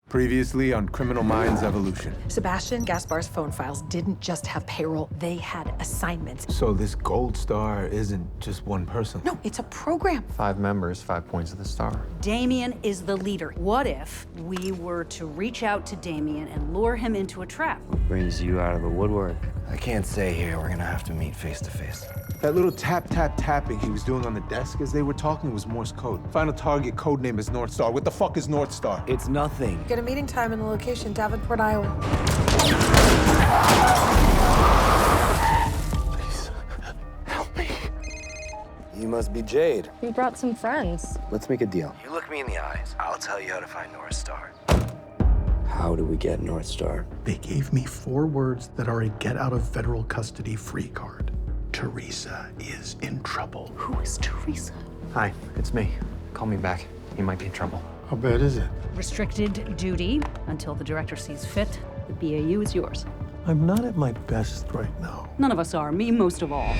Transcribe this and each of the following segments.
Previously on Criminal Minds Evolution. Sebastian Gaspar's phone files didn't just have payroll, they had assignments. So this Gold Star isn't just one person. No, it's a program. 5 members, 5 points of the star. Damien is the leader. What if we were to reach out to Damien and lure him into a trap? Brings you out of the woodwork. I can't stay here. We're gonna have to meet face to face. That little tapping he was doing on the desk as they were talking was Morse code. Final target code name is North Star. What the fuck is North Star? It's nothing. Get a meeting time and the location, Davenport, Iowa. Please, help me. You must be Jade. We brought some friends. Let's make a deal. You look me in the eyes. I'll tell you how to find North Star. How do we get North Star? They gave me 4 words that are a get out of federal custody free card. Teresa is in trouble. Who is Teresa? Hi, it's me. Call me back. He might be in trouble. How bad is it? Restricted duty until the director sees fit. The BAU is yours. I'm not at my best right now. None of us are, me most of all.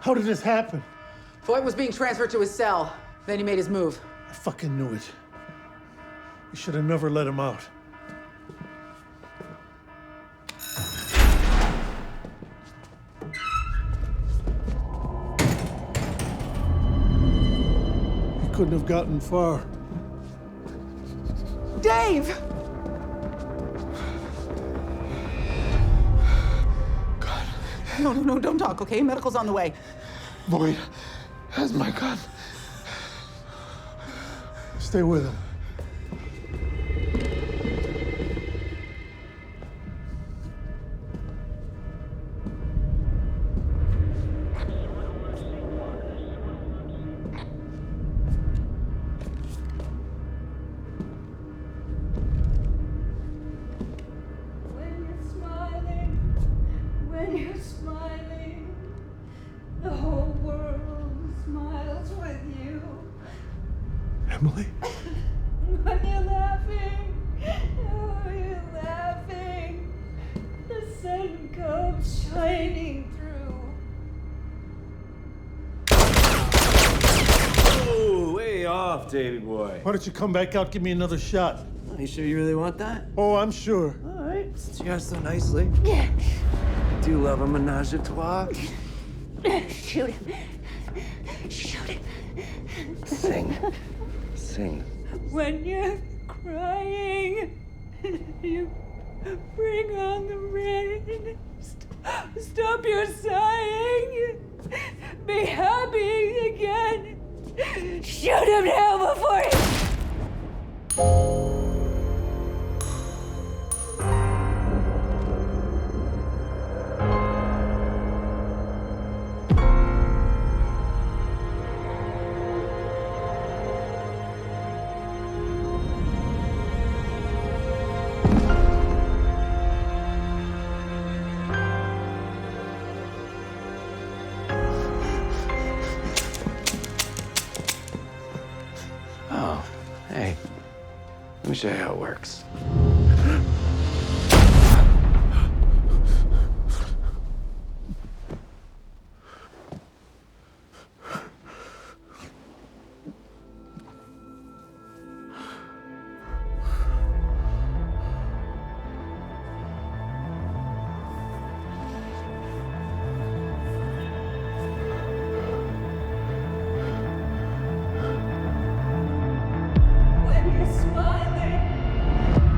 How did this happen? Floyd was being transferred to his cell. Then he made his move. I fucking knew it. We should have never let him out. He couldn't have gotten far. Dave! God. No, don't talk, okay? Medical's on the way. Boyd has my gun. Stay with him. When you're smiling, the whole world smiles with you. Emily? When you're laughing, oh, you're laughing, the sun comes shining through. Oh, way off, Davy boy. Why don't you come back out, give me another shot? Are you sure you really want that? Oh, I'm sure. All right, since you asked so nicely. Do you love a menage a trois? Shoot him. Shoot him. Sing. Sing. When you're crying, you bring on the rain. Stop your sighing. Be happy again. Shoot him now before he... Oh, hey. Let me show you how it works. When you're smiling,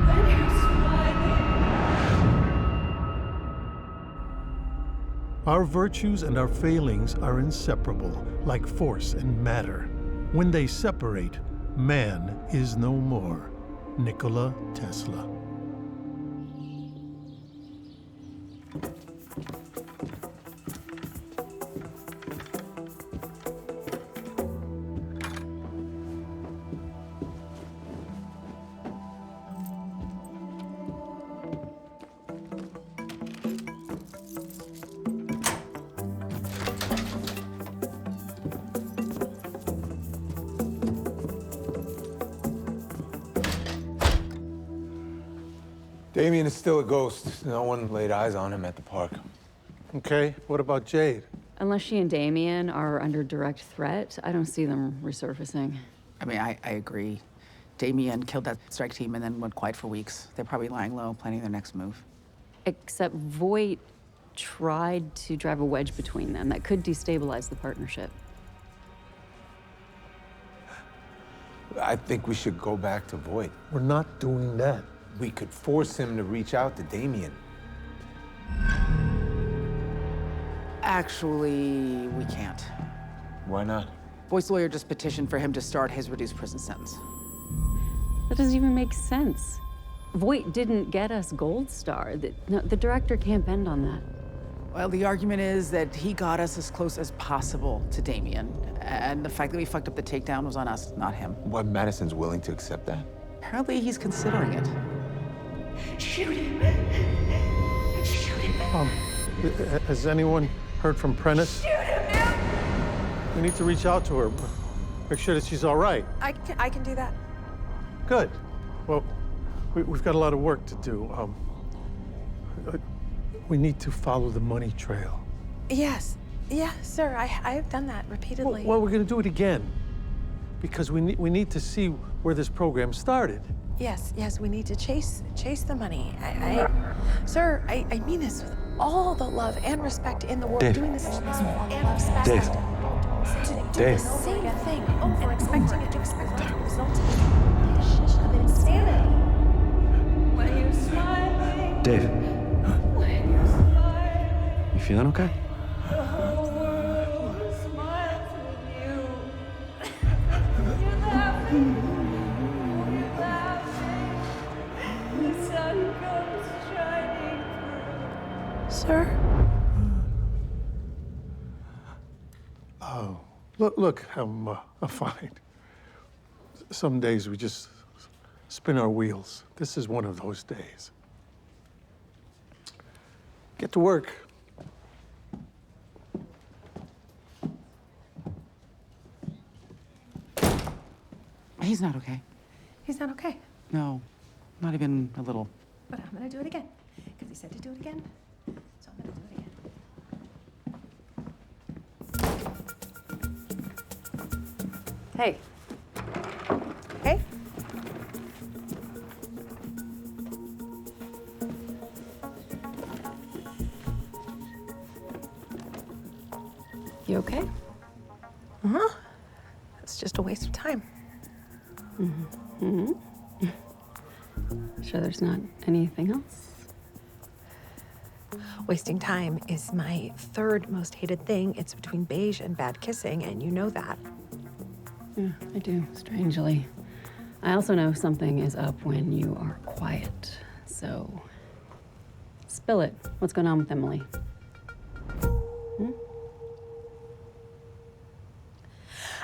when you're smiling. Our virtues and our failings are inseparable, like force and matter. When they separate, man is no more. Nikola Tesla. Damien is still a ghost. No one laid eyes on him at the park. Okay, what about Jade? Unless she and Damien are under direct threat, I don't see them resurfacing. I mean, I agree. Damien killed that strike team and then went quiet for weeks. They're probably lying low, planning their next move. Except Voight tried to drive a wedge between them that could destabilize the partnership. I think we should go back to Voight. We're not doing that. We could force him to reach out to Damien. Actually, we can't. Why not? Voight's lawyer just petitioned for him to start his reduced prison sentence. That doesn't even make sense. Voight didn't get us Gold Star. The director can't bend on that. Well, the argument is that he got us as close as possible to Damien. And the fact that we fucked up the takedown was on us, not him. Why Madison's willing to accept that? Apparently, he's considering it. Shoot him. Shoot him. Has anyone heard from Prentice? Shoot him now. We need to reach out to her. Make sure that she's all right. I can do that. Good. Well, we've got a lot of work to do. We need to follow the money trail. Yes. Yeah, sir. I have done that repeatedly. Well, we're going to do it again. Because we need to see where this program started. Yes, we need to chase the money. Sir, I mean this with all the love and respect in the world. Dave. Doing this with all and respect. Dave. To do Dave. the same thing and expecting it to result in insanity. When you're smiling. Dave, When you're smiling. you feeling okay? The whole world smiles with you. You're laughing. You're laughing. The sun comes shining through. Sir? Oh, look, I'm fine. Some days we just spin our wheels. This is one of those days. Get to work. He's not okay. He's not okay. No, not even a little. But I'm gonna do it again. Because he said to do it again. So I'm gonna do it again. Hey, Hey? you okay? It's just a waste of time. Sure there's not anything else? Wasting time is my third most hated thing. It's between beige and bad kissing, and you know that. Yeah, I do, strangely. I also know something is up when you are quiet. So, spill it. What's going on with Emily?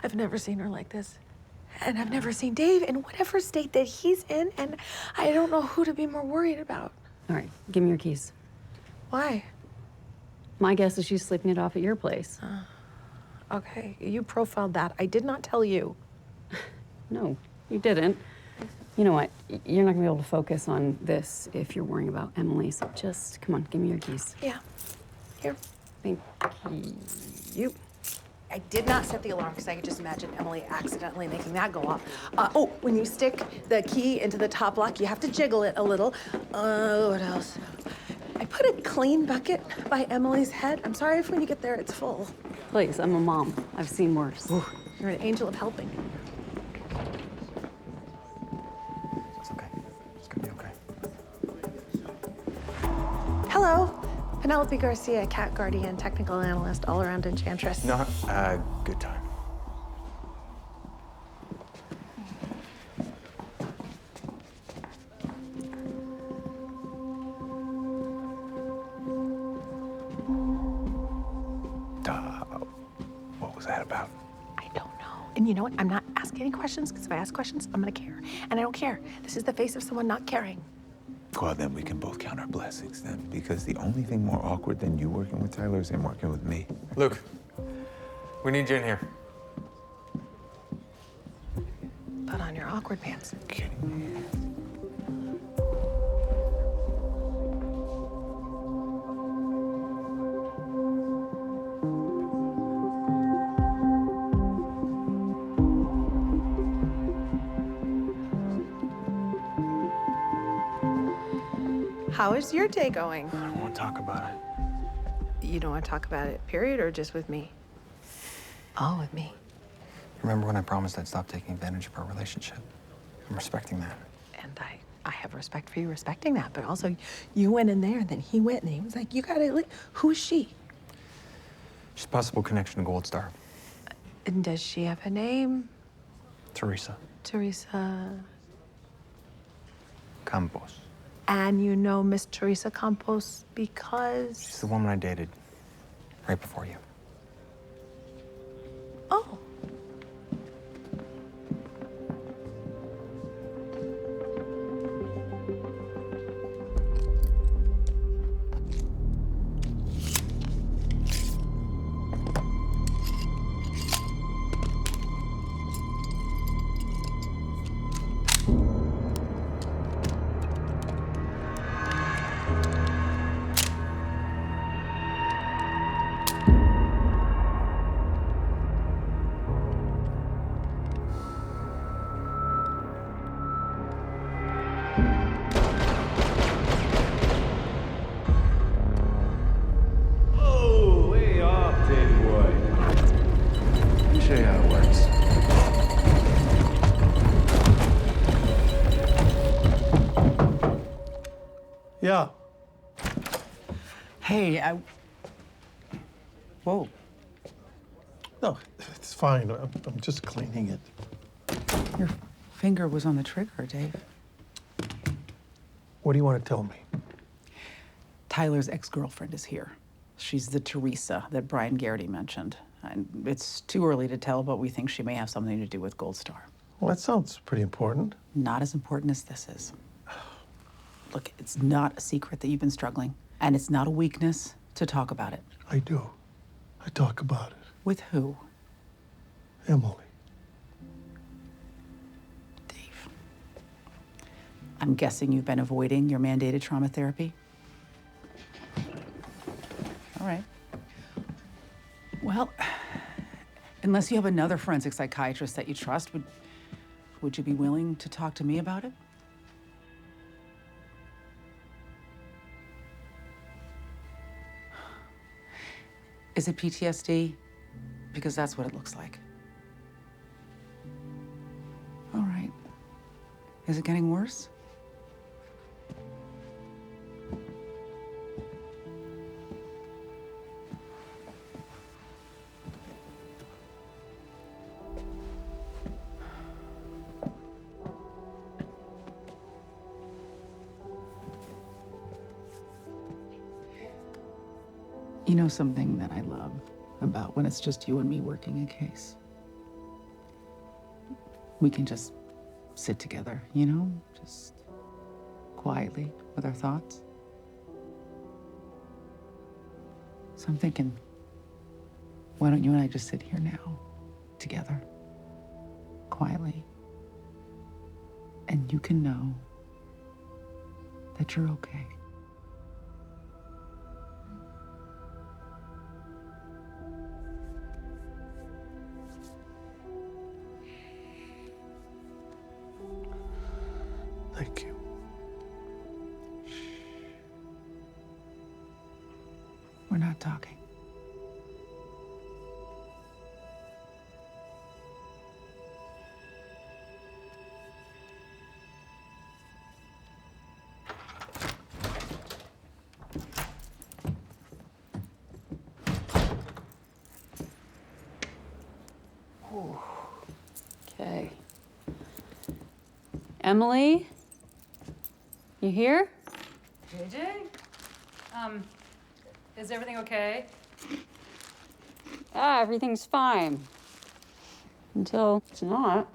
I've never seen her like this. And I've never seen Dave in whatever state that he's in, and I don't know who to be more worried about. All right, give me your keys. Why? My guess is she's sleeping it off at your place. Okay, you profiled that. I did not tell you. No, you didn't. You know what? You're not gonna be able to focus on this if you're worrying about Emily, so just, come on, give me your keys. Yeah. Here. Thank you. I did not set the alarm because I could just imagine Emily accidentally making that go off. Oh, when you stick the key into the top lock, you have to jiggle it a little. What else? I put a clean bucket by Emily's head. I'm sorry if when you get there it's full. Please, I'm a mom. I've seen worse. You're an angel of helping. It's okay. It's gonna be okay. Hello. Penelope Garcia, cat guardian, technical analyst, all-around enchantress. No, good time. What was that about? I don't know. And you know what? I'm not asking any questions because if I ask questions, I'm gonna care. And I don't care. This is the face of someone not caring. Well, then we can both count our blessings then, because the only thing more awkward than you working with Tyler is him working with me. Luke, we need you in here. Put on your awkward pants. Kidding me? How is your day going? I don't want to talk about it. You don't want to talk about it, period, or just with me? Oh, with me. Remember when I promised I'd stop taking advantage of our relationship? I'm respecting that. And I have respect for you respecting that, but also you went in there and then he went and he was like, you gotta, like, who is she? She's a possible connection to Gold Star. And does she have a name? Teresa Teresa. Campos. And you know Miss Teresa Campos because? She's the woman I dated right before you. Oh. Oh, way off, Davey boy. Let me show you how it works. Yeah. Hey, Whoa. No, it's fine. I'm just cleaning it. Your finger was on the trigger, Dave. What do you want to tell me? Tyler's ex-girlfriend is here. She's the Teresa that Brian Garrity mentioned. And it's too early to tell, but we think she may have something to do with Gold Star. Well, that sounds pretty important. Not as important as this is. Look, it's not a secret that you've been struggling, and it's not a weakness to talk about it. I do. I talk about it. With who? Emily. Dave. I'm guessing you've been avoiding your mandated trauma therapy? All right. Well, unless you have another forensic psychiatrist that you trust, would you be willing to talk to me about it? Is it PTSD? Because that's what it looks like. All right. Is it getting worse? You know something that I love about when it's just you and me working a case? We can just sit together, you know? Just quietly with our thoughts. So I'm thinking, why don't you and I just sit here now, together, quietly, and you can know that you're okay. Thank you. We're not talking. Okay. Emily? You here? JJ? Is everything okay? Everything's fine. Until it's not.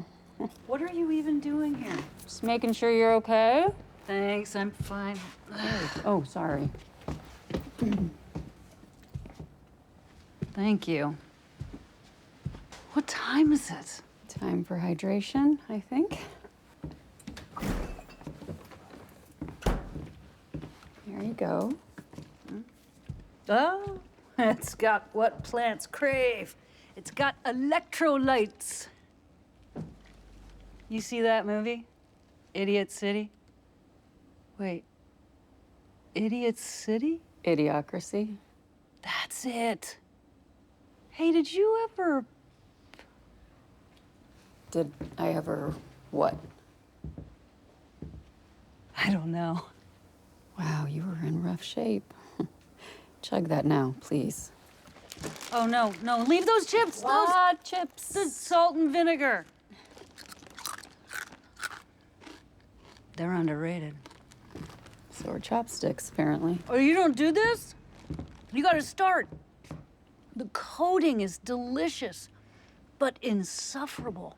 What are you even doing here? Just making sure you're okay. Thanks, I'm fine. Oh, sorry. Thank you. What time is it? Time for hydration, I think. There you go. Oh, it's got what plants crave. It's got electrolytes. You see that movie? Idiot City? Wait, Idiot City? Idiocracy. That's it. Hey, did you ever... Did I ever what? I don't know. Wow, you were in rough shape. Chug that now, please. Oh, no, no, leave those chips. What chips? The salt and vinegar. They're underrated. So are chopsticks, apparently. Oh, you don't do this? You gotta start. The coating is delicious, but insufferable.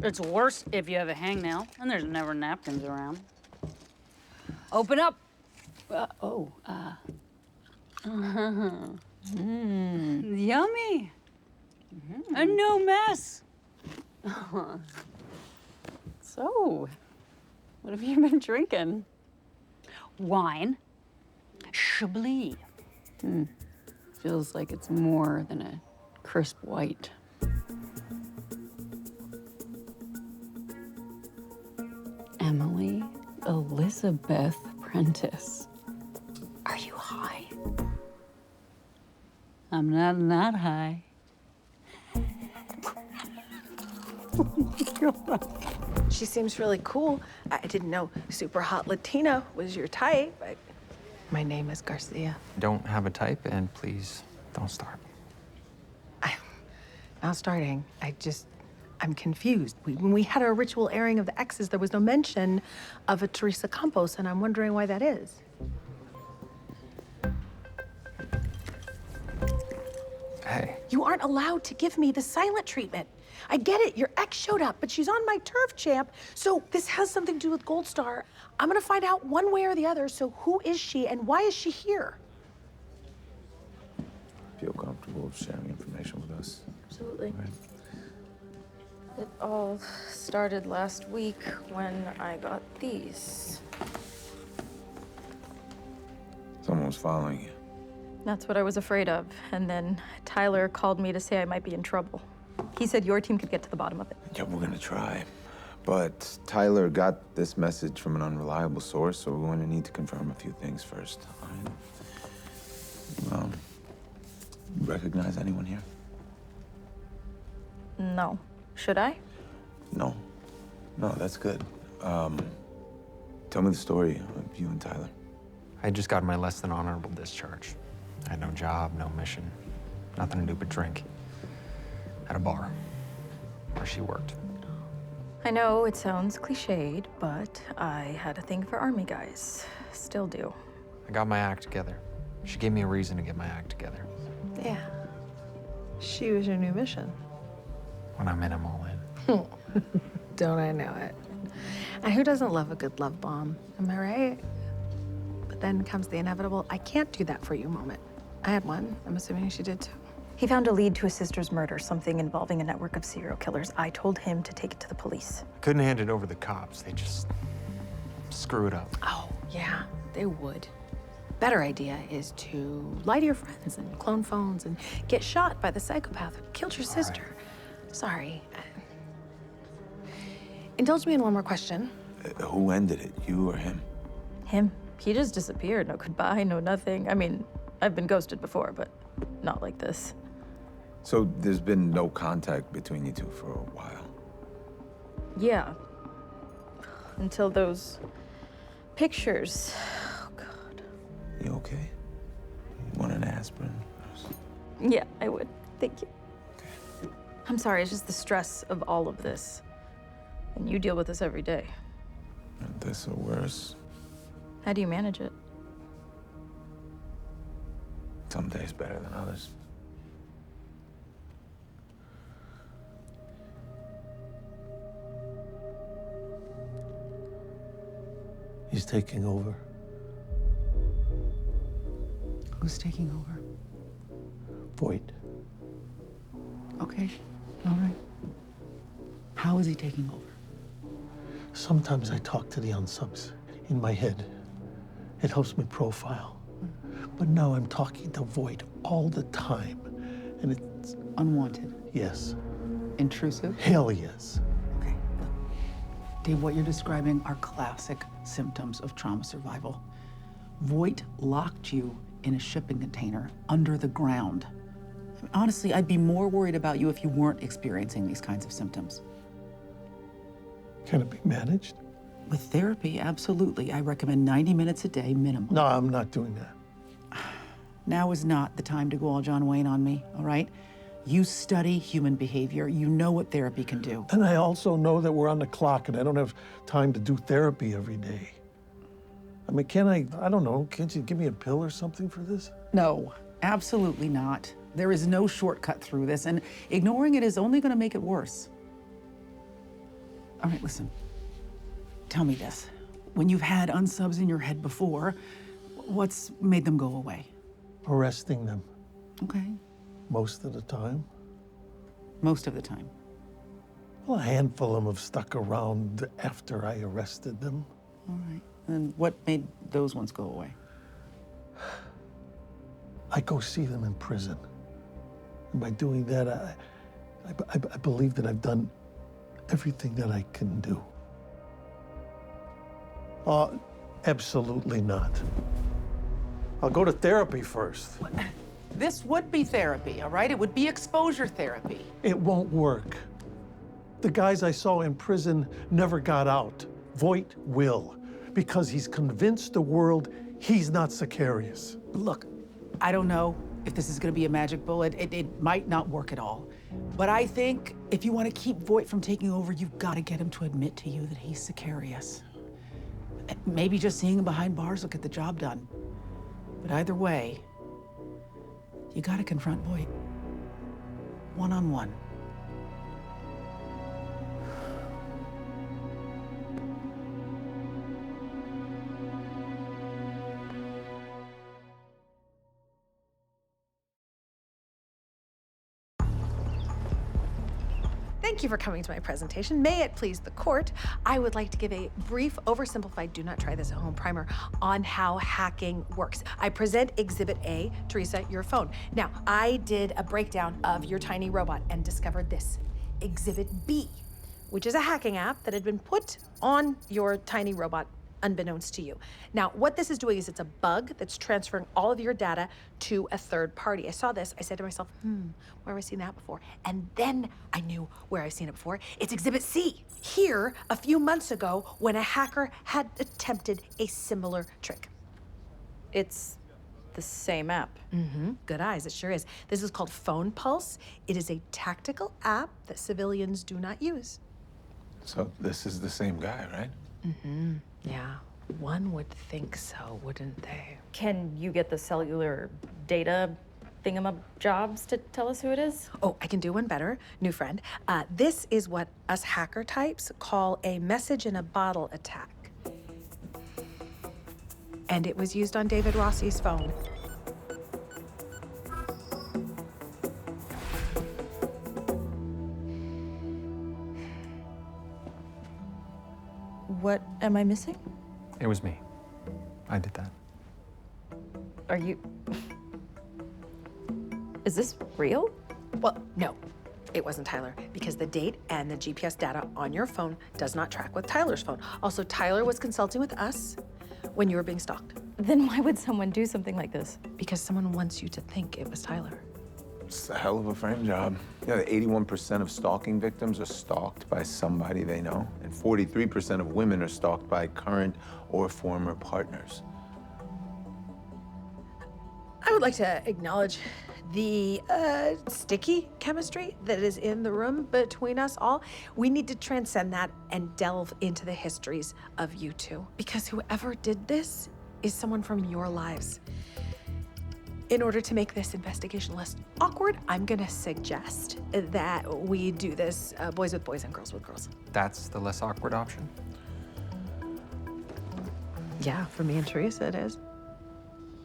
It's worse if you have a hangnail, and there's never napkins around. Open up. Yummy. And no mess. So, what have you been drinking? Wine. Chablis. Feels like it's more than a crisp white. Emily Elizabeth Prentice. Are you high? I'm not high. She seems really cool. I didn't know super hot Latina was your type. My name is Garcia. Don't have a type, and please don't start. Not starting. I'm confused. When we had our ritual airing of the exes, there was no mention of a Teresa Campos, and I'm wondering why that is. Hey, You aren't allowed to give me the silent treatment. I get it, your ex showed up, but she's on my turf, champ. So this has something to do with Gold Star. I'm gonna find out one way or the other, so who is she and why is she here? Feel comfortable sharing information with us. Absolutely. It all started last week when I got these. Someone was following you. That's what I was afraid of. And then Tyler called me to say I might be in trouble. He said your team could get to the bottom of it. Yeah, we're gonna try. But Tyler got this message from an unreliable source, so we're gonna need to confirm a few things first. You recognize anyone here? No. Should I? No. No, that's good. Tell me the story of you and Tyler. I just got my less than honorable discharge. I had no job, no mission, nothing to do but drink. At a bar where she worked. I know it sounds cliched, but I had a thing for army guys. Still do. I got my act together. She gave me a reason to get my act together. Yeah. She was your new mission. When I'm in, I'm all in. Don't I know it? And who doesn't love a good love bomb? Am I right? But then comes the inevitable, I can't do that for you moment. I had one. I'm assuming she did too. He found a lead to his sister's murder, something involving a network of serial killers. I told him to take it to the police. Couldn't hand it over to the cops. They just screw it up. Oh, yeah, they would. Better idea is to lie to your friends and clone phones and get shot by the psychopath who killed your sister. Sorry. Indulge me in one more question. Who ended it, you or him? Him. He just disappeared. No goodbye, no nothing. I mean, I've been ghosted before, but not like this. So there's been no contact between you two for a while? Yeah. Until those pictures. Oh, God. You okay? You want an aspirin? Yeah, I would. Thank you. Okay. I'm sorry, it's just the stress of all of this. And you deal with this every day. This or worse. How do you manage it? Some days better than others. He's taking over. Who's taking over? Voight. Okay, all right. How is he taking over? Sometimes I talk to the unsubs in my head. It helps me profile. But now I'm talking to Voight all the time. And it's unwanted. Yes. Intrusive? Hell yes. Okay. Dave, what you're describing are classic symptoms of trauma survival. Voight locked you in a shipping container under the ground. I mean, honestly, I'd be more worried about you if you weren't experiencing these kinds of symptoms. Can it be managed? With therapy, absolutely. I recommend 90 minutes a day minimum. No, I'm not doing that. Now is not the time to go all John Wayne on me, all right? You study human behavior. You know what therapy can do. And I also know that we're on the clock and I don't have time to do therapy every day. I mean, I don't know, can't you give me a pill or something for this? No, absolutely not. There is no shortcut through this, and ignoring it is only going to make it worse. All right, listen. Tell me this. When you've had unsubs in your head before, what's made them go away? Arresting them. Okay. Most of the time. Most of the time. Well, a handful of them have stuck around after I arrested them. All right. And what made those ones go away? I go see them in prison. And by doing that, I believe that I've done everything that I can do. Absolutely not. I'll go to therapy first. This would be therapy, all right? It would be exposure therapy. It won't work. The guys I saw in prison never got out. Voight will, because he's convinced the world he's not Sicarius. Look, I don't know if this is going to be a magic bullet. It might not work at all. But I think if you want to keep Voight from taking over, you've got to get him to admit to you that he's Sicarius. Maybe just seeing him behind bars will get the job done. But either way, you got to confront Voight. One-on-one. Thank you for coming to my presentation. May it please the court, I would like to give a brief, oversimplified, do not try this at home primer on how hacking works. I present Exhibit A, Teresa, your phone. Now, I did a breakdown of your tiny robot and discovered this, Exhibit B, which is a hacking app that had been put on your tiny robot unbeknownst to you. Now, what this is doing is it's a bug that's transferring all of your data to a third party. I saw this, I said to myself, where have I seen that before? And then I knew where I've seen it before. It's Exhibit C. Here, a few months ago, when a hacker had attempted a similar trick. It's the same app. Good eyes, it sure is. This is called Phone Pulse. It is a tactical app that civilians do not use. So this is the same guy, right? Yeah, one would think so, wouldn't they? Can you get the cellular data thingamajobs to tell us who it is? Oh, I can do one better. New friend. This is what us hacker types call a message in a bottle attack. And it was used on David Rossi's phone. What am I missing? It was me. I did that. Are you... Is this real? Well, no, it wasn't Tyler, because the date and the GPS data on your phone does not track with Tyler's phone. Also, Tyler was consulting with us when you were being stalked. Then why would someone do something like this? Because someone wants you to think it was Tyler. It's a hell of a frame job. You know, 81% of stalking victims are stalked by somebody they know, and 43% of women are stalked by current or former partners. I would like to acknowledge the sticky chemistry that is in the room between us all. We need to transcend that and delve into the histories of you two, because whoever did this is someone from your lives. In order to make this investigation less awkward, I'm gonna suggest that we do this boys with boys and girls with girls. That's the less awkward option? Yeah, for me and Teresa it is.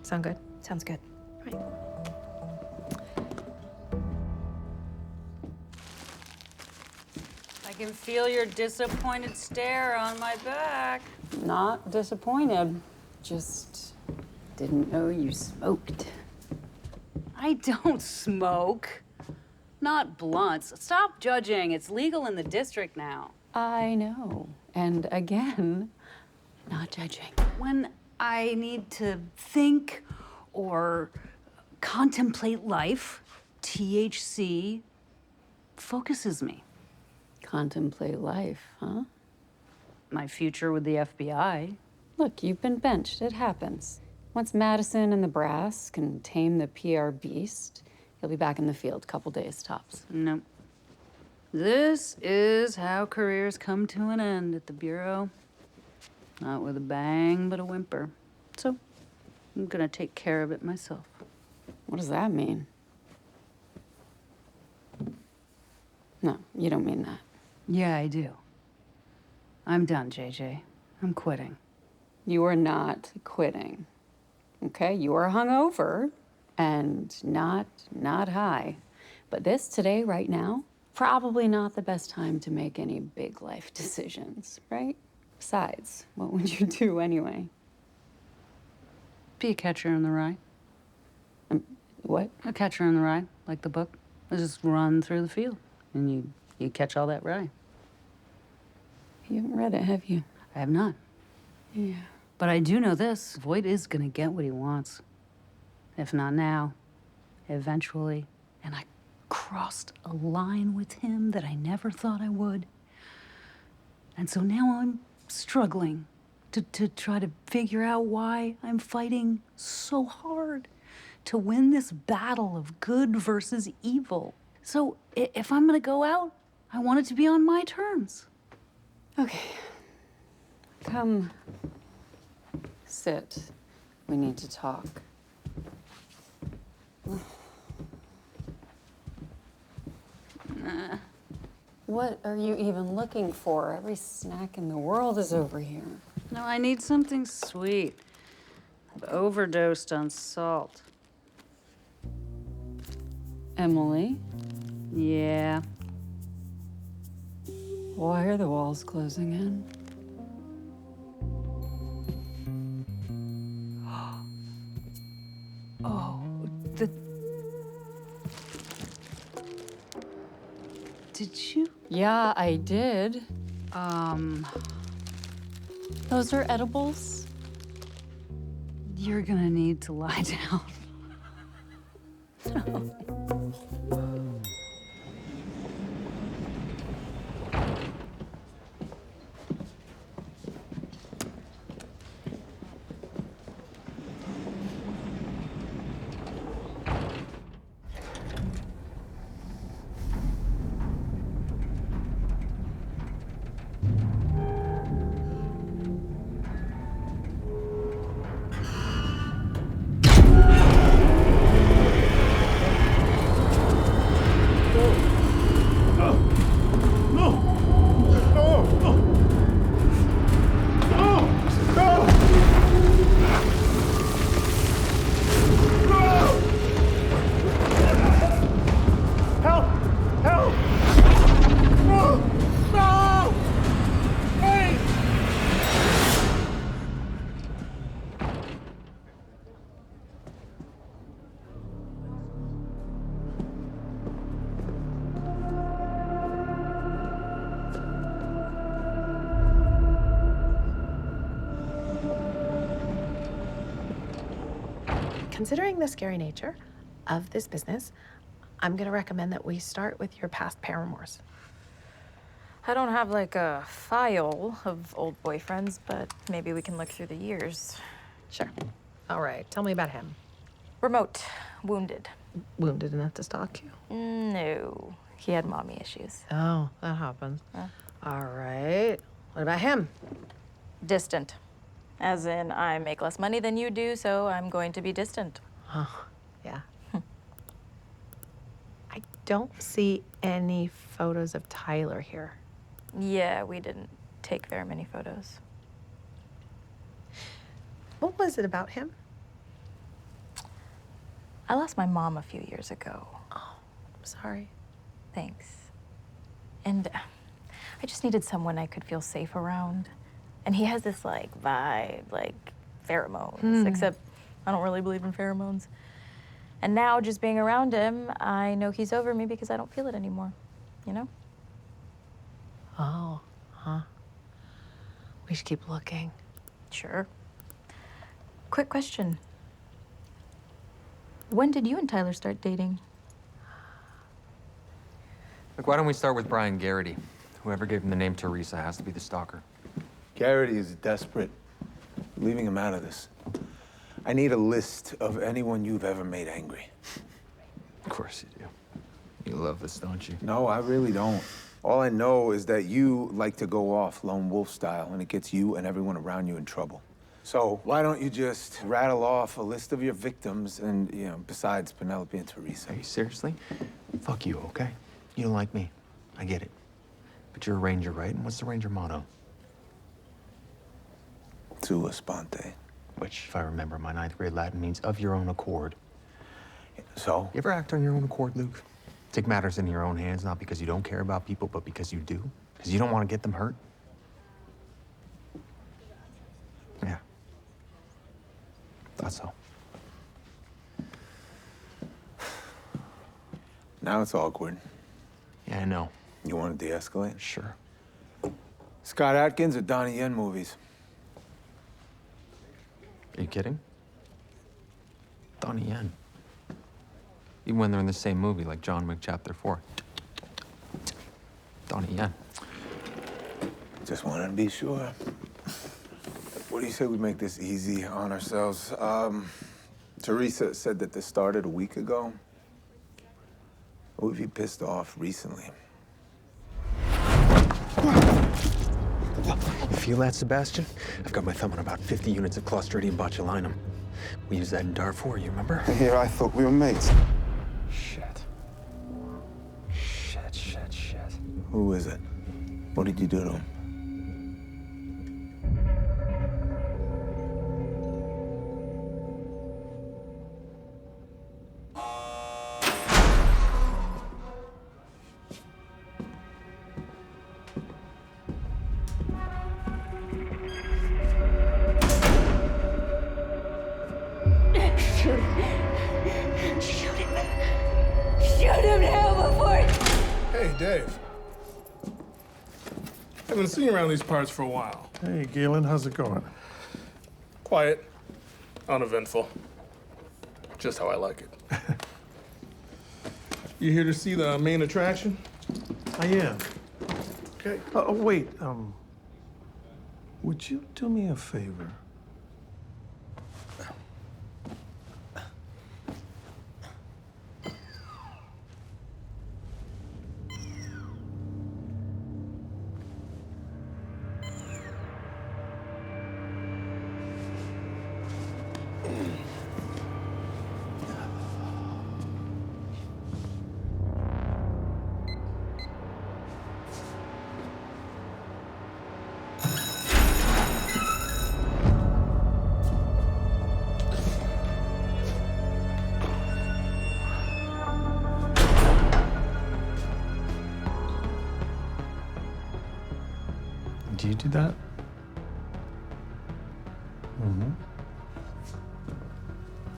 Sound good? Sounds good. Right. I can feel your disappointed stare on my back. Not disappointed. Just didn't know you smoked. I don't smoke. Not blunts. Stop judging. It's legal in the district now. I know. And again, not judging. When I need to think or contemplate life, THC focuses me. Contemplate life, huh? My future with the FBI. Look, you've been benched. It happens. Once Madison and the brass can tame the PR beast, he'll be back in the field, couple days tops. No. This is how careers come to an end at the Bureau. Not with a bang, but a whimper. So, I'm gonna take care of it myself. What does that mean? No, you don't mean that. Yeah, I do. I'm done, JJ. I'm quitting. You are not quitting, okay? You are hungover and not high. But this, today, right now, probably not the best time to make any big life decisions, right? Besides, what would you do anyway? Be a catcher in the rye. What? A catcher in the rye, like the book. I just run through the field, and you catch all that rye. You haven't read it, have you? I have not. Yeah. But I do know this. Voight is gonna get what he wants. If not now, eventually. And I crossed a line with him that I never thought I would. And so now I'm struggling to try to figure out why I'm fighting so hard to win this battle of good versus evil. So if I'm gonna go out, I want it to be on my terms. Okay. Come sit. We need to talk. What are you even looking for? Every snack in the world is over here. No, I need something sweet. I've overdosed on salt. Emily, Yeah. why are the walls closing in? Oh, the... Did you? Yeah, I did. Those are edibles? You're gonna need to lie down. Considering the scary nature of this business, I'm gonna recommend that we start with your past paramours. I don't have like a file of old boyfriends, but maybe we can look through the years. Sure. All right, tell me about him. Remote, wounded. Wounded enough to stalk you? No, he had mommy issues. Oh, that happens. All right. What about him? Distant. As in, I make less money than you do, so I'm going to be distant. Oh, yeah. I don't see any photos of Tyler here. Yeah, we didn't take very many photos. What was it about him? I lost my mom a few years ago. Oh, I'm sorry. Thanks. And I just needed someone I could feel safe around. And he has this like vibe, like pheromones, except I don't really believe in pheromones. And now just being around him, I know he's over me because I don't feel it anymore, you know? Oh, huh. We should keep looking. Sure. Quick question. When did you and Tyler start dating? Look, why don't we start with Brian Garrity? Whoever gave him the name Teresa has to be the stalker. Garrity is desperate. Leaving him out of this. I need a list of anyone you've ever made angry. Of course you do. You love this, don't you? No, I really don't. All I know is that you like to go off lone wolf style, and it gets you and everyone around you in trouble. So why don't you just rattle off a list of your victims and, you know, besides Penelope and Teresa? Hey, seriously? Fuck you, okay? You don't like me. I get it. But you're a ranger, right? And what's the ranger motto? Sua sponte. Which, if I remember my 9th grade Latin, means of your own accord. So? You ever act on your own accord, Luke? Take matters into your own hands, not because you don't care about people, but because you do? Because you don't want to get them hurt? Yeah. Thought so. Now it's awkward. Yeah, I know. You want to de-escalate? Sure. Scott Adkins or Donnie Yen movies? Are you kidding? Donnie Yen. Even when they're in the same movie, like John Wick Chapter 4. Donnie Yen. Just wanted to be sure. What do you say we make this easy on ourselves? Teresa said that this started a week ago. Who have you pissed off recently? You feel that, Sebastian? I've got my thumb on about 50 units of Clostridium botulinum. We used that in Darfur, you remember? Yeah, I thought we were mates. Shit. Shit. Who is it? What did you do to him? Shoot him now before. Hey, Dave. Haven't seen you around these parts for a while. Hey, Galen, how's it going? Quiet, uneventful. Just how I like it. You here to see the main attraction? I am. Okay. Wait, would you do me a favor? Do you do that? Mm-hmm.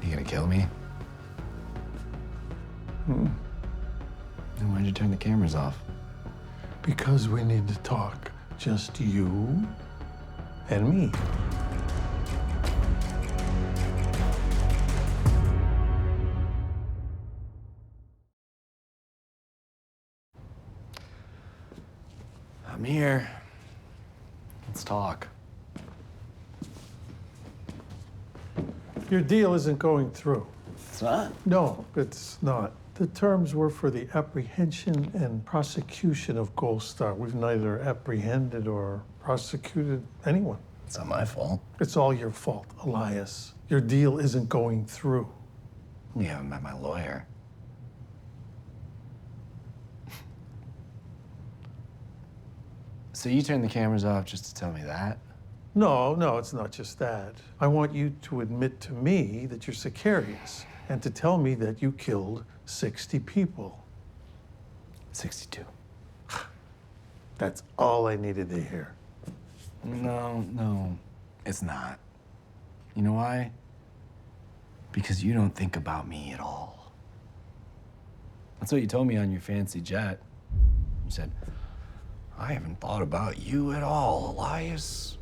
You gonna kill me? Mm. Then why'd you turn the cameras off? Because we need to talk. Just you and me. I'm here. Let's talk. Your deal isn't going through. It's not? No, it's not. The terms were for the apprehension and prosecution of Gold Star. We've neither apprehended or prosecuted anyone. It's not my fault. It's all your fault, Elias. Your deal isn't going through. You haven't met my lawyer. So you turned the cameras off just to tell me that? No, it's not just that. I want you to admit to me that you're Sicarius and to tell me that you killed 60 people. 62. That's all I needed to hear. No, it's not. You know why? Because you don't think about me at all. That's what you told me on your fancy jet. You said, I haven't thought about you at all, Elias.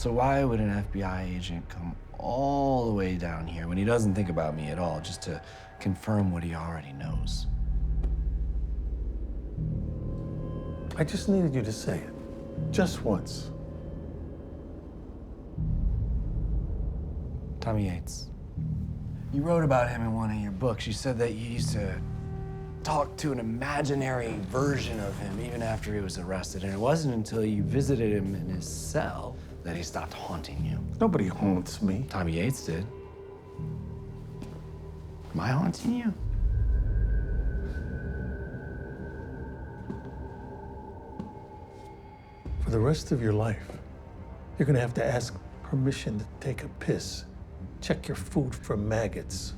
So why would an FBI agent come all the way down here when he doesn't think about me at all, just to confirm what he already knows? I just needed you to say it. Just once. Tommy Yates. You wrote about him in one of your books. You said that you used to talk to an imaginary version of him even after he was arrested. And it wasn't until you visited him in his cell that he stopped haunting you. Nobody haunts me. Tommy Yates did. Am I haunting you? For the rest of your life, you're gonna have to ask permission to take a piss, check your food for maggots.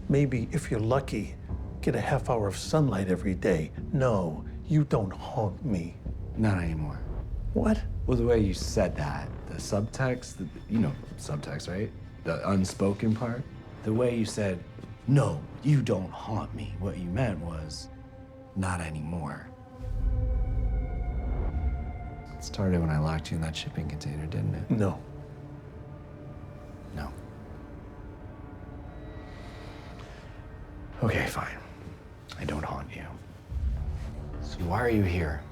Maybe, if you're lucky, get a half hour of sunlight every day. No, you don't haunt me. Not anymore. What? Well, the way you said that, the subtext, you know subtext, right? The unspoken part. The way you said, no, you don't haunt me. What you meant was, not anymore. It started when I locked you in that shipping container, didn't it? No. No. Okay, fine. I don't haunt you. So why are you here?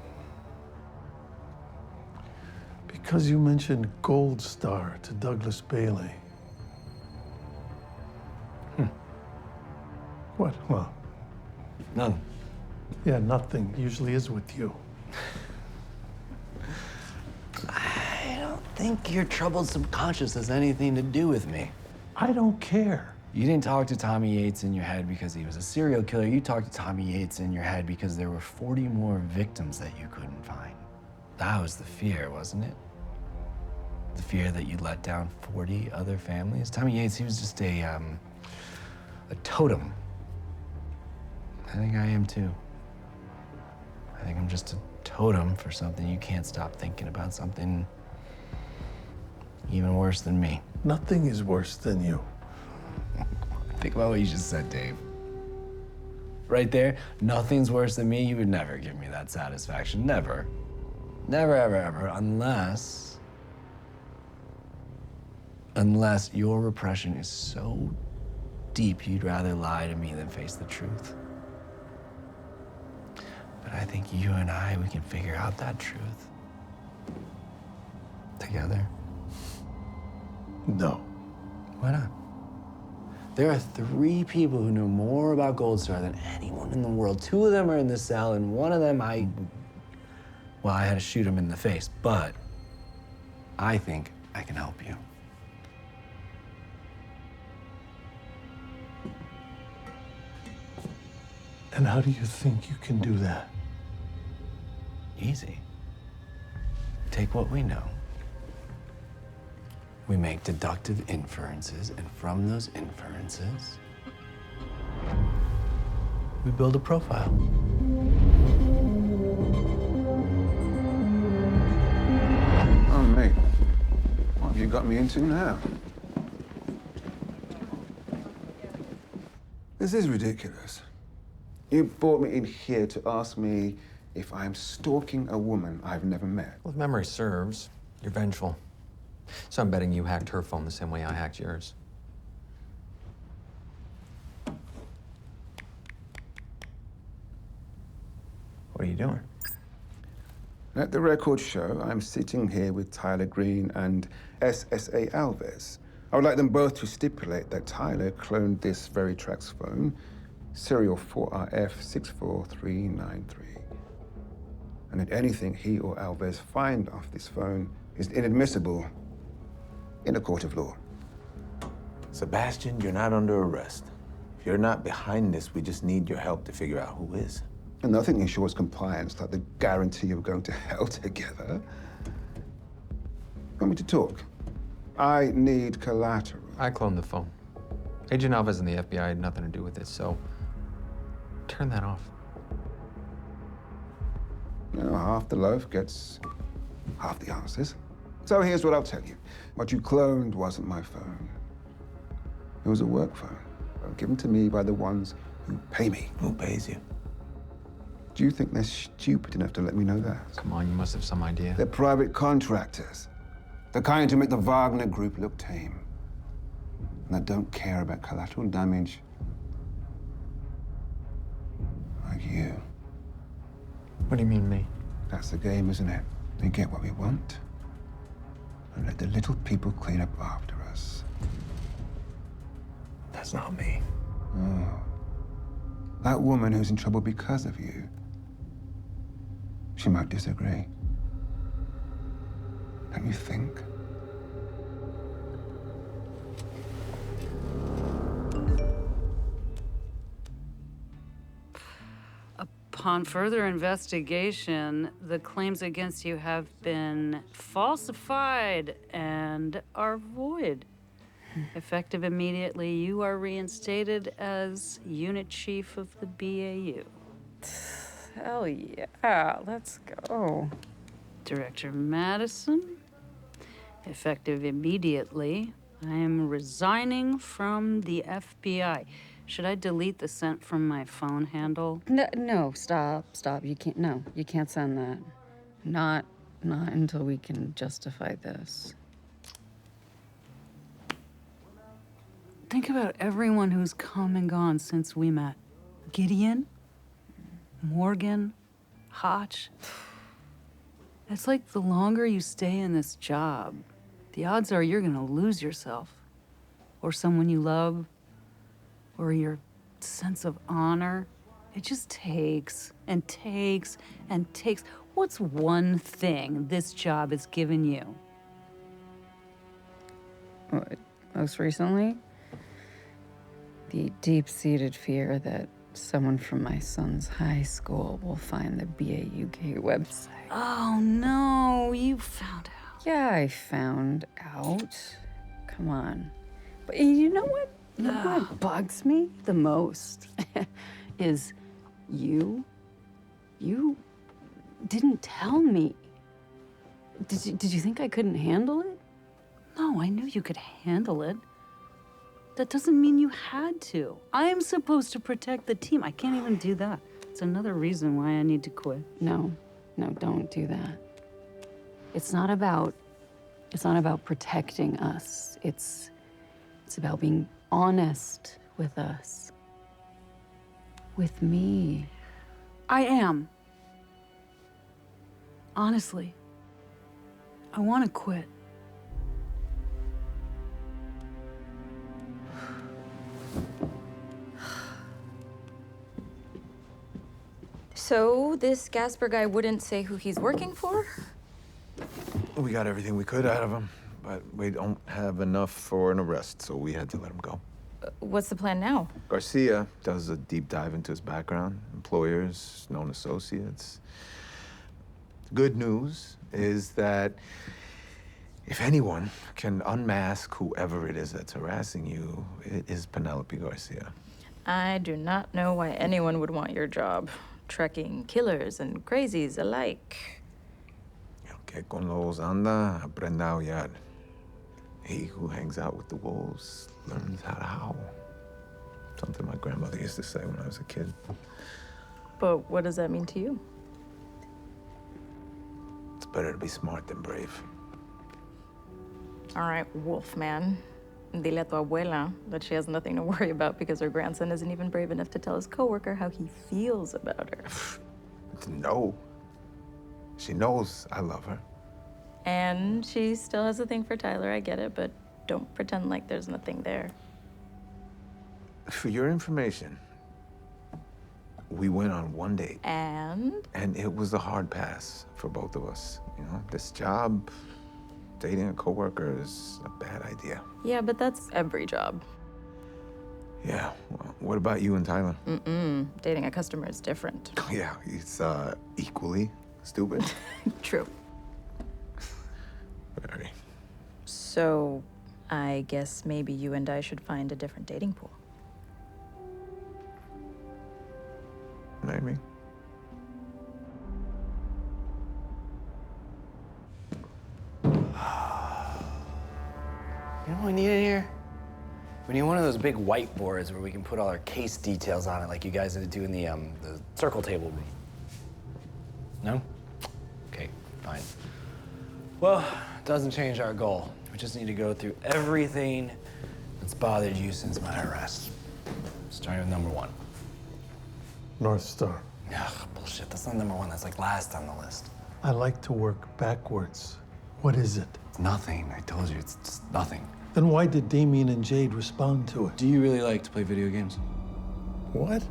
Because you mentioned Gold Star to Douglas Bailey. What? Well, None. yeah, nothing usually is with you. I don't think your troubled subconscious has anything to do with me. I don't care. You didn't talk to Tommy Yates in your head because he was a serial killer. You talked to Tommy Yates in your head because there were 40 more victims that you couldn't find. That was the fear, wasn't it? The fear that you'd let down 40 other families? Tommy Yates, he was just a totem. I think I am too. I think I'm just a totem for something you can't stop thinking about, something even worse than me. Nothing is worse than you. Think about what you just said, Dave. Right there, nothing's worse than me. You would never give me that satisfaction. Never. Never, ever, ever. Unless your repression is so deep you'd rather lie to me than face the truth. But I think you and we can figure out that truth. Together. No. Why not? There are 3 people who know more about Gold Star than anyone in the world. 2 of them are in this cell, and one of them I had to shoot him in the face. But I think I can help you. And how do you think you can do that? Easy. Take what we know. We make deductive inferences, and from those inferences, we build a profile. Oh, mate. What have you got me into now? This is ridiculous. You brought me in here to ask me if I'm stalking a woman I've never met. Well, if memory serves, you're vengeful. So I'm betting you hacked her phone the same way I hacked yours. What are you doing? Let the record show I'm sitting here with Tyler Green and SSA Alves. I would like them both to stipulate that Tyler cloned this very track's phone, serial 4RF64393. And that anything he or Alves find off this phone is inadmissible in a court of law. Sebastian, you're not under arrest. If you're not behind this, we just need your help to figure out who is. And nothing ensures compliance like the guarantee of going to hell together. Want me to talk? I need collateral. I cloned the phone. Agent Alves and the FBI had nothing to do with it, so turn that off. You know, half the loaf gets half the answers. So here's what I'll tell you. What you cloned wasn't my phone. It was a work phone, given to me by the ones who pay me. Who pays you? Do you think they're stupid enough to let me know that? Come on, you must have some idea. They're private contractors. The kind who make the Wagner Group look tame. And that don't care about collateral damage. Like you. What do you mean, me? That's the game, isn't it? We get what we want. And let the little people clean up after us. That's not me. Oh. That woman who's in trouble because of you. She might disagree. Don't you think? Upon further investigation, the claims against you have been falsified and are void. Effective immediately, you are reinstated as unit chief of the BAU. Hell yeah, let's go. Director Madison, effective immediately, I am resigning from the FBI. Should I delete the sent from my phone handle? No, stop. You can't send that. Not until we can justify this. Think about everyone who's come and gone since we met. Gideon, Morgan, Hotch. It's like the longer you stay in this job, the odds are you're gonna lose yourself. Or someone you love, or your sense of honor. It just takes and takes and takes. What's one thing this job has given you? What, most recently? The deep-seated fear that someone from my son's high school will find the BAUK website. Oh no, you found out. Yeah, I found out. Come on. But you know what? You know what bugs me the most is you didn't tell me. Did you think I couldn't handle it? No, I knew you could handle it. That doesn't mean you had to. I am supposed to protect the team. I can't even do that. It's another reason why I need to quit. No, don't do that. It's not about protecting us. It's about being honest with us. With me. I am. Honestly. I want to quit. So this Gasper guy wouldn't say who he's working for? We got everything we could out of him, but we don't have enough for an arrest, so we had to let him go. What's the plan now? Garcia does a deep dive into his background, employers, known associates. Good news is that if anyone can unmask whoever it is that's harassing you, it is Penelope Garcia. I do not know why anyone would want your job. Trekking killers and crazies alike. El que con los anda, aprende a aullar. He who hangs out with the wolves learns how to howl. Something my grandmother used to say when I was a kid. But what does that mean to you? It's better to be smart than brave. All right, Wolfman. Dile a tu abuela that she has nothing to worry about because her grandson isn't even brave enough to tell his coworker how he feels about her. No. She knows I love her. And she still has a thing for Tyler, I get it, but don't pretend like there's nothing there. For your information, we went on one date. And it was a hard pass for both of us. You know, this job, dating a coworker is a bad idea. yeah, but that's every job. Yeah, well, what about you and Tyler? Dating a customer is different. Yeah, it's equally stupid. True. Very. So, I guess maybe you and I should find a different dating pool. Maybe. You know what we need in here? We need one of those big whiteboards where we can put all our case details on it, like you guys do in the circle table room. No? Okay, fine. Well, doesn't change our goal. We just need to go through everything that's bothered you since my arrest. Starting with number 1. North Star. Ugh, bullshit. That's not number 1. That's like last on the list. I like to work backwards. What is it? It's nothing. I told you, it's just nothing. Then why did Damien and Jade respond to it? Do you really like to play video games? What?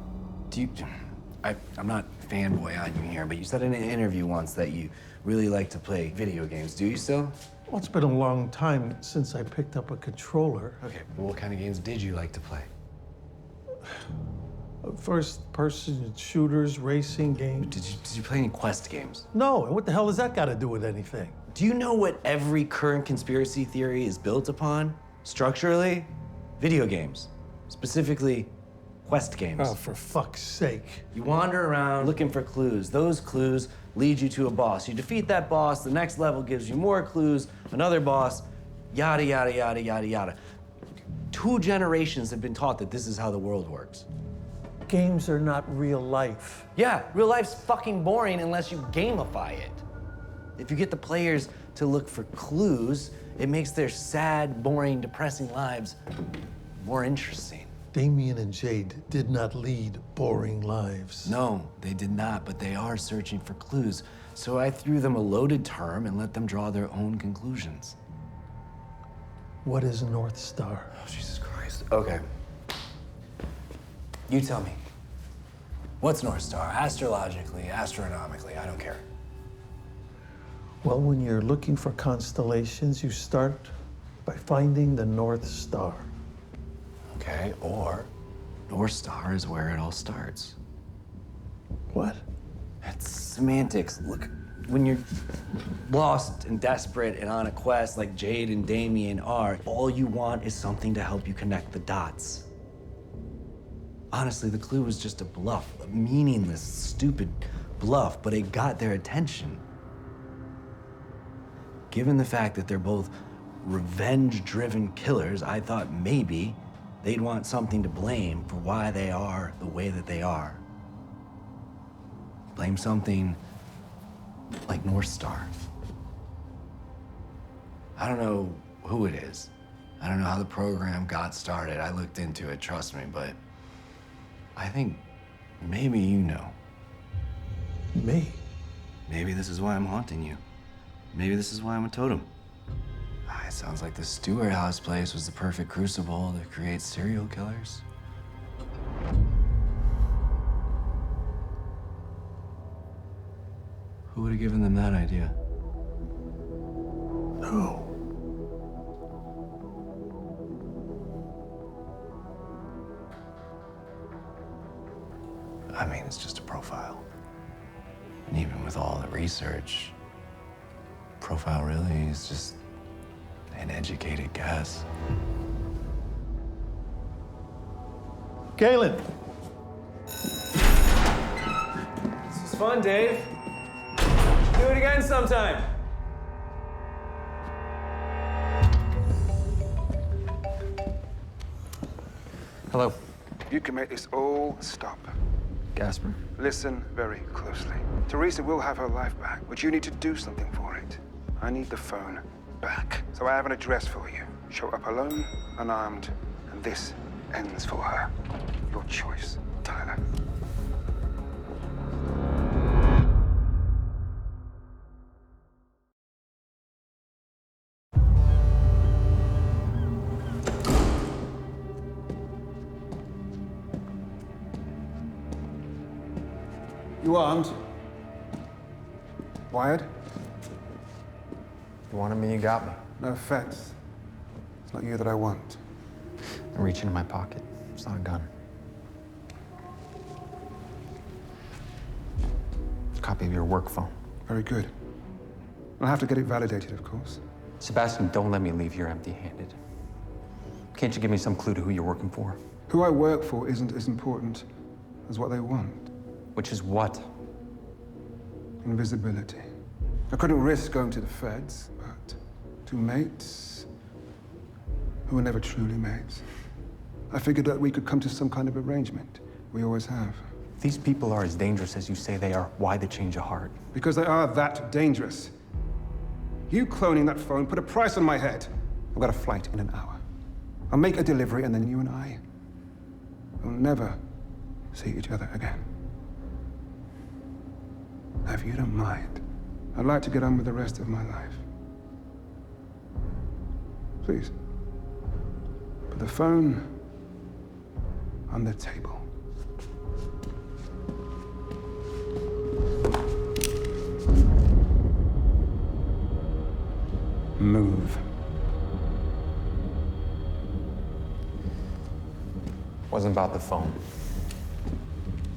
Do you... I'm not fanboy on you here, but you said in an interview once that you really like to play video games. Do you still? Well, it's been a long time since I picked up a controller. Okay, well, what kind of games did you like to play? First-person shooters, racing games. Did you play any Quest games? No, and what the hell has that got to do with anything? Do you know what every current conspiracy theory is built upon? Structurally? Video games. Specifically, Quest games. Oh, for fuck's sake. You wander around looking for clues. Those clues lead you to a boss. You defeat that boss, the next level gives you more clues, another boss, yada, yada, yada, yada, yada. 2 generations have been taught that this is how the world works. Games are not real life. Yeah, real life's fucking boring unless you gamify it. If you get the players to look for clues, it makes their sad, boring, depressing lives more interesting. Damien and Jade did not lead boring lives. No, they did not, but they are searching for clues. So I threw them a loaded term and let them draw their own conclusions. What is North Star? Oh, Jesus Christ. Okay. You tell me. What's North Star? Astrologically, astronomically, I don't care. Well, when you're looking for constellations, you start by finding the North Star. Okay, or North Star is where it all starts. What? It's semantics. Look, when you're lost and desperate and on a quest like Jade and Damien are, all you want is something to help you connect the dots. Honestly, the clue was just a bluff, a meaningless, stupid bluff, but it got their attention. Given the fact that they're both revenge-driven killers, I thought maybe they'd want something to blame for why they are the way that they are. Blame something like North Star. I don't know who it is. I don't know how the program got started. I looked into it, trust me, but I think maybe you know. Me? Maybe this is why I'm haunting you. Maybe this is why I'm a totem. It sounds like the Stewart House place was the perfect crucible to create serial killers. Who would have given them that idea? No. I mean, it's just a profile. And even with all the research, profile really is just an educated guess. Galen! This was fun, Dave. Do it again sometime. Hello. You can make this all stop. Gasper. Listen very closely. Teresa will have her life back, but you need to do something for it. I need the phone back. So I have an address for you. Show up alone, unarmed, and this ends for her. Your choice, Tyler. You armed? Wired? You wanted me, you got me. No offense. It's not you that I want. I'm reaching in my pocket. It's not a gun. It's a copy of your work phone. Very good. I'll have to get it validated, of course. Sebastian, don't let me leave here empty-handed. Can't you give me some clue to who you're working for? Who I work for isn't as important as what they want. Which is what? Invisibility. I couldn't risk going to the feds, but to mates who were never truly mates, I figured that we could come to some kind of arrangement. We always have. These people are as dangerous as you say they are. Why the change of heart? Because they are that dangerous. You cloning that phone put a price on my head. I've got a flight in an hour. I'll make a delivery, and then you and I will never see each other again. Now, if you don't mind, I'd like to get on with the rest of my life. Please. Put the phone on the table. Move. Wasn't about the phone.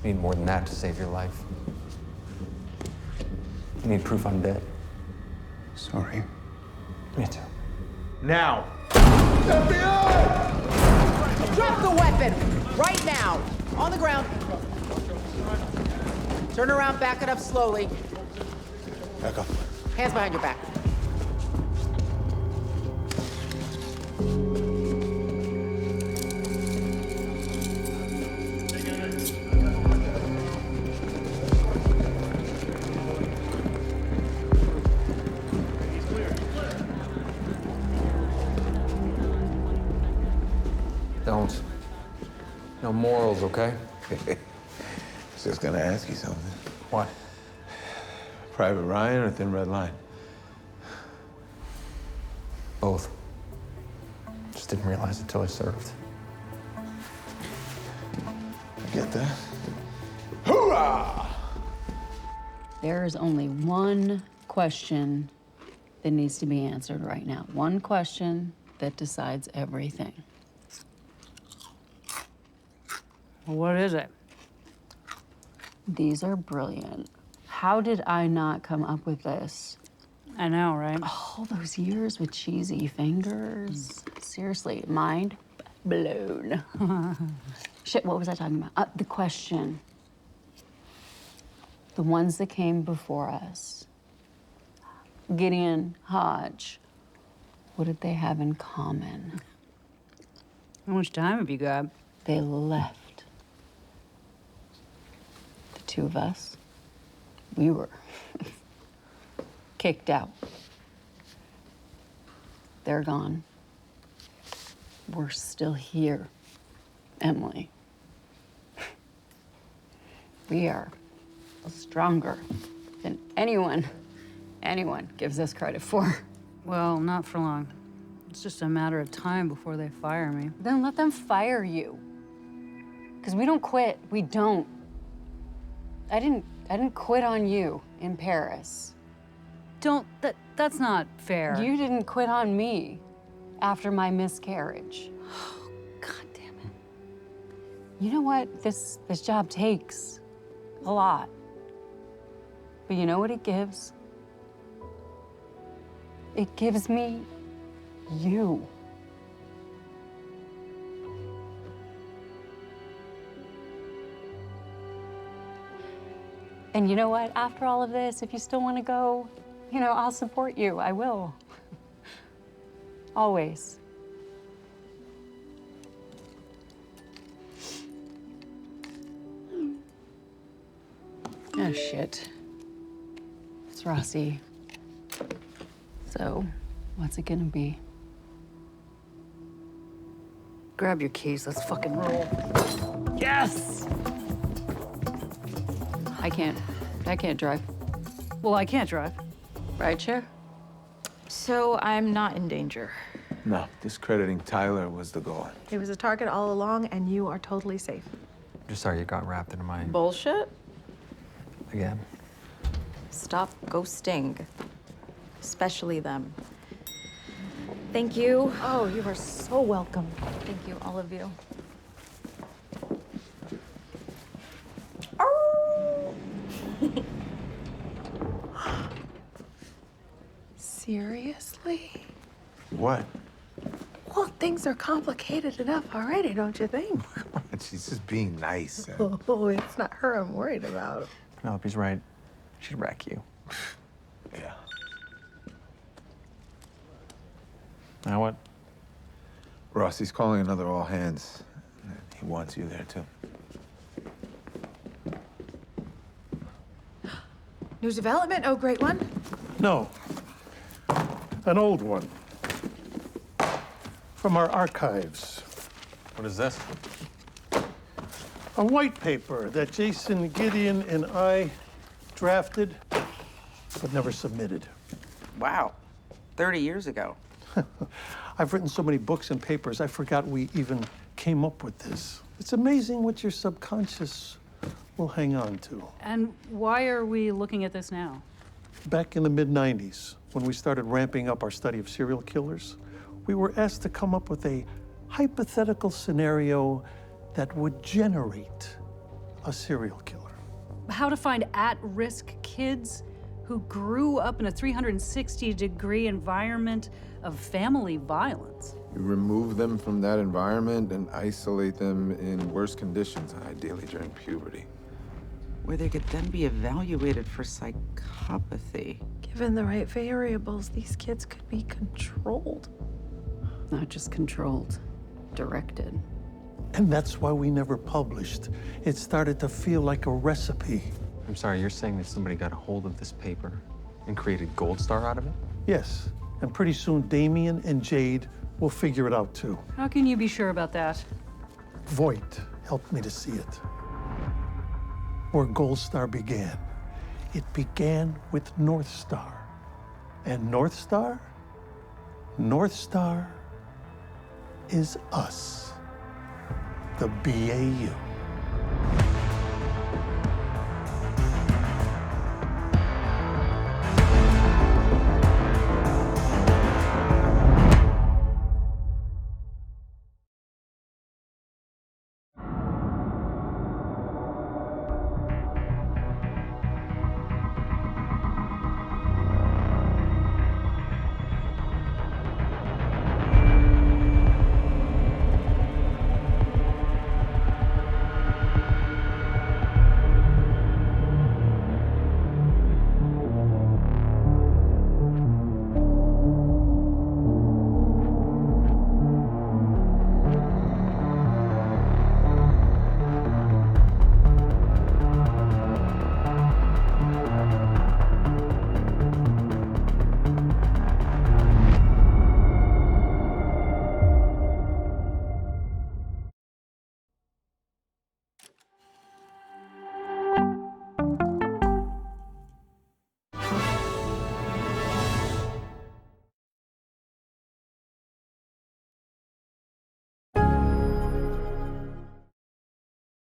You need more than that to save your life. You need proof I'm dead. Sorry. Me too. Now! Drop the weapon! Right now! On the ground. Turn around, back it up slowly. Back up. Hands behind your back. Don't. No morals, okay? Just gonna ask you something. What? Private Ryan or Thin Red Line? Both. Just didn't realize it till I served. I get that. Hoorah! There is only one question that needs to be answered right now. One question that decides everything. What is it? These are brilliant. How did I not come up with this? I know, right? All those years with cheesy fingers. Seriously, mind blown. Shit, what was I talking about? The question. The ones that came before us. Gideon, Hodge. What did they have in common? How much time have you got? They left. The two of us, we were kicked out. They're gone. We're still here, Emily. We are stronger than anyone gives us credit for. Well, not for long. It's just a matter of time before they fire me. Then let them fire you. Because we don't quit. We don't. I didn't quit on you in Paris. That's not fair. You didn't quit on me after my miscarriage. God damn it. You know what? This job takes a lot. But you know what it gives? It gives me you. And you know what? After all of this, if you still want to go, I'll support you. I will. Always. Oh, shit. It's Rossi. So, what's it gonna be? Grab your keys, let's fucking roll. Yes! I can't drive. Well, I can't drive. Rideshare? So I'm not in danger. No, discrediting Tyler was the goal. He was a target all along, and you are totally safe. Just sorry you got wrapped into my... Bullshit? Again. Stop ghosting. Especially them. Thank you. Oh, you are so welcome. Thank you, all of you. Seriously? What? Well, things are complicated enough already, don't you think? She's just being nice. Oh, it's not her I'm worried about. Penelope's right. She'd wreck you. Yeah. Now what? Rossi's calling another all hands. He wants you there too. New development? Oh, great one. No. An old one. From our archives. What is this? A white paper that Jason Gideon and I drafted, but never submitted. Wow, 30 years ago. I've written so many books and papers, I forgot we even came up with this. It's amazing what your subconscious will hang on to. And why are we looking at this now? Back in the mid-90s, when we started ramping up our study of serial killers, we were asked to come up with a hypothetical scenario that would generate a serial killer. How to find at-risk kids who grew up in a 360-degree environment of family violence. You remove them from that environment and isolate them in worse conditions, ideally during puberty. Where they could then be evaluated for psychopathy. Given the right variables, these kids could be controlled. Not just controlled, directed. And that's why we never published. It started to feel like a recipe. I'm sorry, you're saying that somebody got a hold of this paper and created Gold Star out of it? Yes, and pretty soon Damien and Jade will figure it out too. How can you be sure about that? Voight helped me to see it. Where Gold Star began. It began with North Star. And North Star? North Star is us. The BAU.